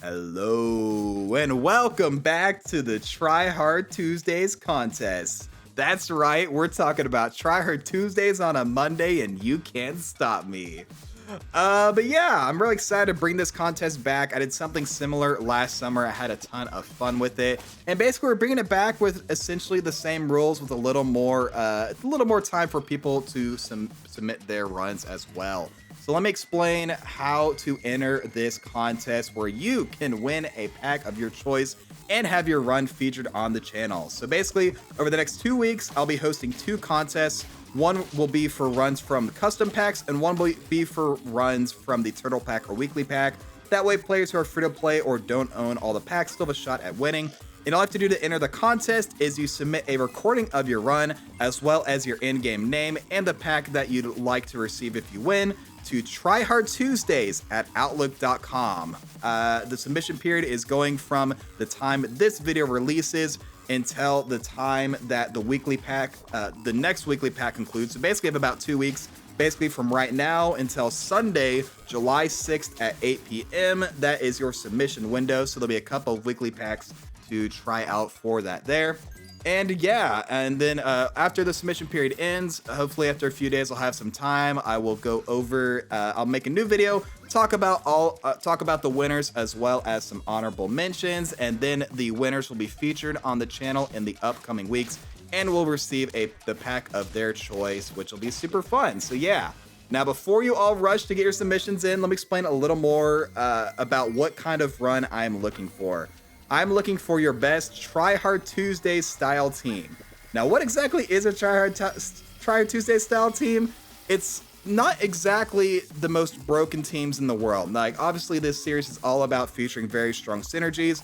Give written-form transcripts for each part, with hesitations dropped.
Hello and welcome back to the Tryhard Tuesdays contest. That's right, we're talking about Tryhard Tuesdays on a Monday and you can't stop me. But yeah, I'm really excited to bring this contest back. I did something similar last summer. I had a ton of fun with it. And basically we're bringing it back with essentially the same rules with a little more time for people to submit their runs as well. So let me explain how to enter this contest where you can win a pack of your choice and have your run featured on the channel. So basically, over the next 2 weeks, I'll be hosting 2 contests. One will be for runs from the custom packs, and one will be for runs from the turtle pack or weekly pack. That way, players who are free to play or don't own all the packs still have a shot at winning. And all you have to do to enter the contest is you submit a recording of your run, as well as your in-game name and the pack that you'd like to receive if you win, to tryhardtuesdays@outlook.com. The submission period is going from the time this video releases until the time that the weekly pack, the next weekly pack concludes. So basically, you have about 2 weeks, basically from right now until Sunday, July 6th at 8 p.m. That is your submission window. So there'll be a couple of weekly packs to try out for that there. And yeah, and then after the submission period ends, hopefully after a few days I'll have some time, I will go over, I'll make a new video, talk about the winners as well as some honorable mentions, and then the winners will be featured on the channel in the upcoming weeks and will receive the pack of their choice, which will be super fun. So yeah. Now, before you all rush to get your submissions in, let me explain a little more about what kind of run I'm looking for. I'm looking for your best Tryhard Tuesdays style team. Now, what exactly is a Tryhard Tuesdays style team? It's not exactly the most broken teams in the world. Like, obviously, this series is all about featuring very strong synergies,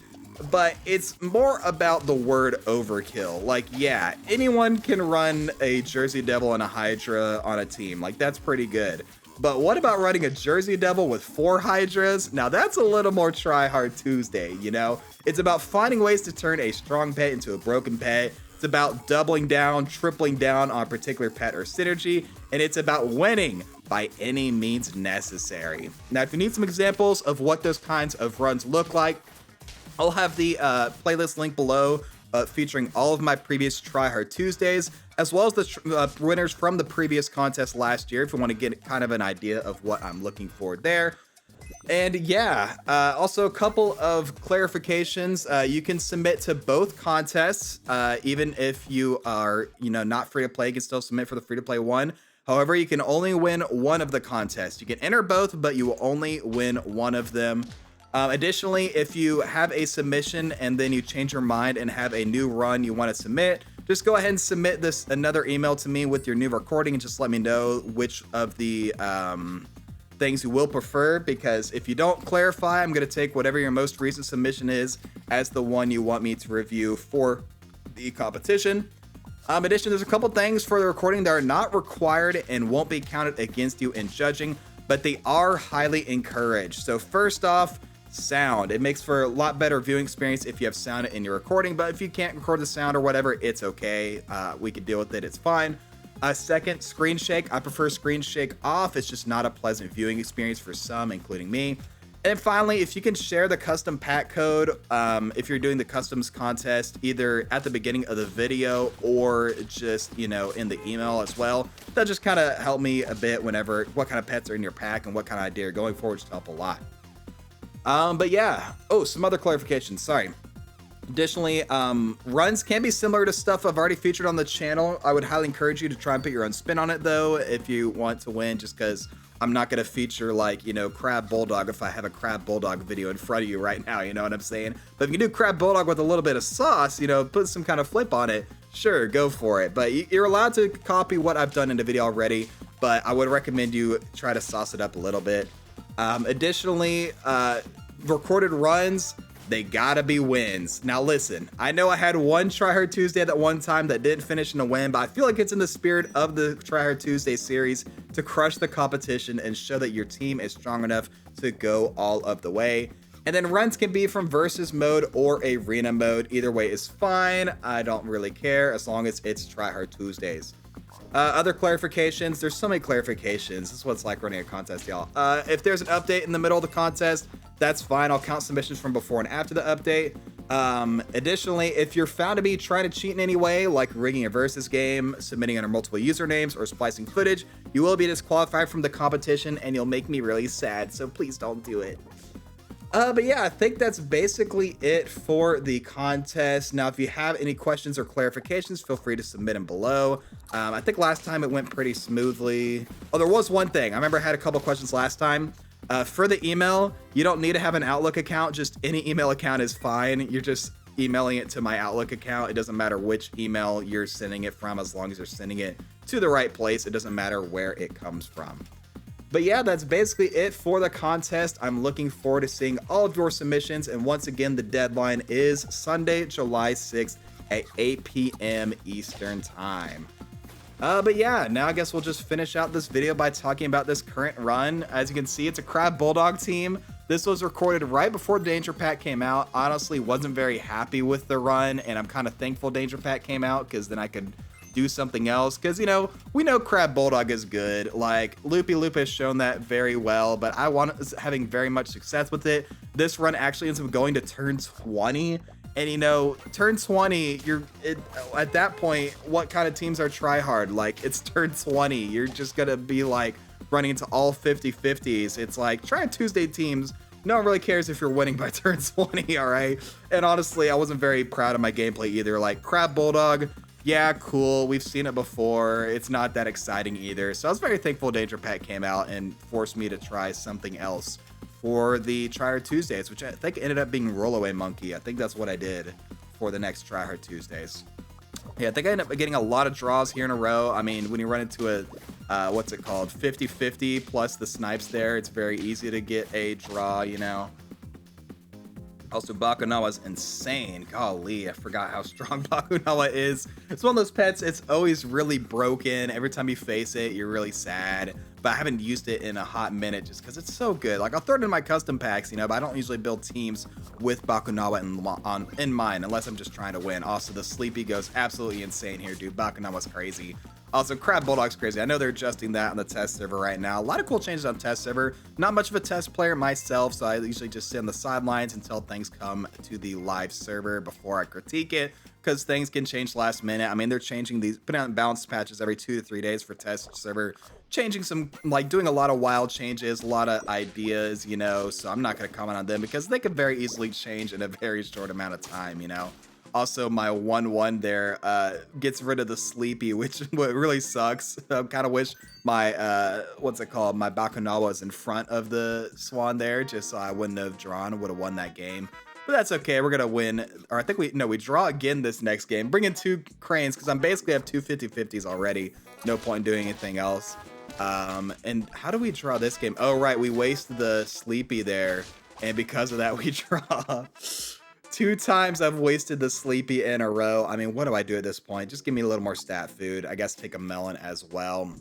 but it's more about the word overkill. Like, yeah, anyone can run a Jersey Devil and a Hydra on a team. Like, that's pretty good. But what about running a Jersey Devil with 4 Hydras? Now that's a little more Tryhard Tuesday, you know? It's about finding ways to turn a strong pet into a broken pet. It's about doubling down, tripling down on a particular pet or synergy, and it's about winning by any means necessary. Now, if you need some examples of what those kinds of runs look like, I'll have the playlist link below featuring all of my previous Tryhard Tuesdays, as well as the winners from the previous contest last year, if you want to get kind of an idea of what I'm looking for there. And yeah, also a couple of clarifications. You can submit to both contests, even if you are, not free to play. You can still submit for the free to play one. However, you can only win one of the contests. You can enter both, but you will only win one of them. Additionally, if you have a submission and then you change your mind and have a new run you want to submit, just go ahead and submit another email to me with your new recording and just let me know which of the things you will prefer, because if you don't clarify, I'm going to take whatever your most recent submission is as the one you want me to review for the competition. In addition, there's a couple things for the recording that are not required and won't be counted against you in judging, but they are highly encouraged. So first off, sound. It makes for a lot better viewing experience if you have sound in your recording, but if you can't record the sound or whatever, it's okay. We can deal with it. It's fine. Second, screen shake. I prefer screen shake off. It's just not a pleasant viewing experience for some, including me. And finally, if you can share the custom pack code, if you're doing the customs contest, either at the beginning of the video or just, in the email as well, that just kind of help me a bit whenever, what kind of pets are in your pack and what kind of idea you're going for, just help a lot. But yeah, some other clarifications, sorry. Additionally, runs can be similar to stuff I've already featured on the channel. I would highly encourage you to try and put your own spin on it though, if you want to win, just because I'm not going to feature like, Crab Bulldog if I have a Crab Bulldog video in front of you right now, you know what I'm saying? But if you can do Crab Bulldog with a little bit of sauce, put some kind of flip on it, sure, go for it. But you're allowed to copy what I've done in the video already, but I would recommend you try to sauce it up a little bit. Additionally, recorded runs, they gotta be wins. Now listen, I know I had one Tryhard Tuesday at that one time that didn't finish in a win, but I feel like it's in the spirit of the Tryhard Tuesday series to crush the competition and show that your team is strong enough to go all of the way. And then runs can be from versus mode or arena mode. Either way is fine. I don't really care as long as it's Tryhard Tuesdays. Other clarifications, there's so many clarifications. This is what it's like running a contest, y'all. If there's an update in the middle of the contest, that's fine. I'll count submissions from before and after the update. Additionally, if you're found to be trying to cheat in any way, like rigging a versus game, submitting under multiple usernames, or splicing footage, you will be disqualified from the competition, and you'll make me really sad, so please don't do it. But yeah, I think that's basically it for the contest. Now, if you have any questions or clarifications, feel free to submit them below. I think last time it went pretty smoothly. Oh, there was one thing. I remember I had a couple questions last time. For the email, you don't need to have an Outlook account. Just any email account is fine. You're just emailing it to my Outlook account. It doesn't matter which email you're sending it from, as long as you're sending it to the right place. It doesn't matter where it comes from. But yeah, that's basically it for the contest. I'm looking forward to seeing all of your submissions. And once again, the deadline is Sunday, July 6th at 8 p.m. Eastern time. But yeah, now I guess we'll just finish out this video by talking about this current run. As you can see, it's a Crab Bulldog team. This was recorded right before Danger Pack came out. Honestly, wasn't very happy with the run, and I'm kind of thankful Danger Pack came out, because then I could do something else. Because, you know, we know Crab Bulldog is good. Like, Loopy Loop has shown that very well, but I was having very much success with it. This run actually ends up going to turn 20. And, you know, turn 20, at that point, what kind of teams are Tryhard? Like, it's turn 20. You're just going to be, like, running into all 50-50s. It's like, Tryhard Tuesday teams, no one really cares if you're winning by turn 20, all right? And honestly, I wasn't very proud of my gameplay either. Like, Crab Bulldog, yeah, cool. We've seen it before. It's not that exciting either. So I was very thankful Danger Pack came out and forced me to try something else for the Tryhard Tuesdays, which I think ended up being Rollaway Monkey. I think that's what I did for the next Tryhard Tuesdays. Yeah, I think I ended up getting a lot of draws here in a row. I mean, when you run into a, what's it called, 50-50 plus the snipes there, it's very easy to get a draw, you know. Also, Bakunawa is insane. Golly, I forgot how strong Bakunawa is. It's one of those pets, it's always really broken. Every time you face it, you're really sad. But I haven't used it in a hot minute just because it's so good. Like, I'll throw it in my custom packs, you know, but I don't usually build teams with Bakunawa in mind unless I'm just trying to win. Also, the Sleepy goes absolutely insane here, dude. Bakunawa's crazy. Also, Crab Bulldog's crazy. I know they're adjusting that on the test server right now. A lot of cool changes on test server. Not much of a test player myself, so I usually just sit on the sidelines until things come to the live server before I critique it, because things can change last minute. I mean, they're changing these, putting out balance patches every 2 to 3 days for test server, changing some, like, doing a lot of wild changes, a lot of ideas, you know, so I'm not going to comment on them because they could very easily change in a very short amount of time, you know. Also, my 1-1 there gets rid of the Sleepy, which really sucks. I kind of wish my, what's it called, my Bakunawa was in front of the Swan there, just so I wouldn't have drawn, would have won that game. But that's okay, we're going to win, or I think we draw again this next game. Bring in 2 cranes, because I'm basically have 2 50-50s already. No point in doing anything else. And how do we draw this game? Oh, right, we waste the Sleepy there, and because of that, we draw. 2 times I've wasted the Sleepy in a row. I mean, what do I do at this point? Just give me a little more stat food. I guess take a melon as well.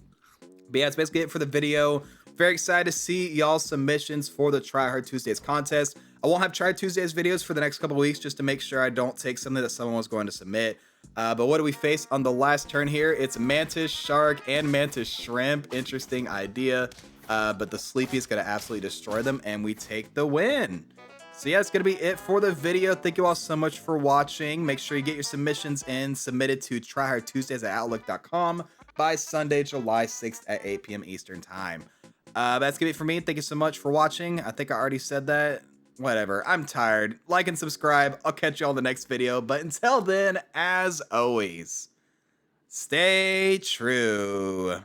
But yeah, that's basically it for the video. Very excited to see y'all's submissions for the Tryhard Tuesdays contest. I won't have Tryhard Tuesdays videos for the next couple of weeks just to make sure I don't take something that someone was going to submit. But what do we face on the last turn here? It's Mantis Shark and Mantis Shrimp. Interesting idea. But the Sleepy is going to absolutely destroy them, and we take the win. So yeah, that's going to be it for the video. Thank you all so much for watching. Make sure you get your submissions in, submitted to tryhardtuesdays@outlook.com by Sunday, July 6th at 8 p.m. Eastern time. That's going to be it for me. Thank you so much for watching. I think I already said that. Whatever. I'm tired. Like and subscribe. I'll catch you all in the next video. But until then, as always, stay true.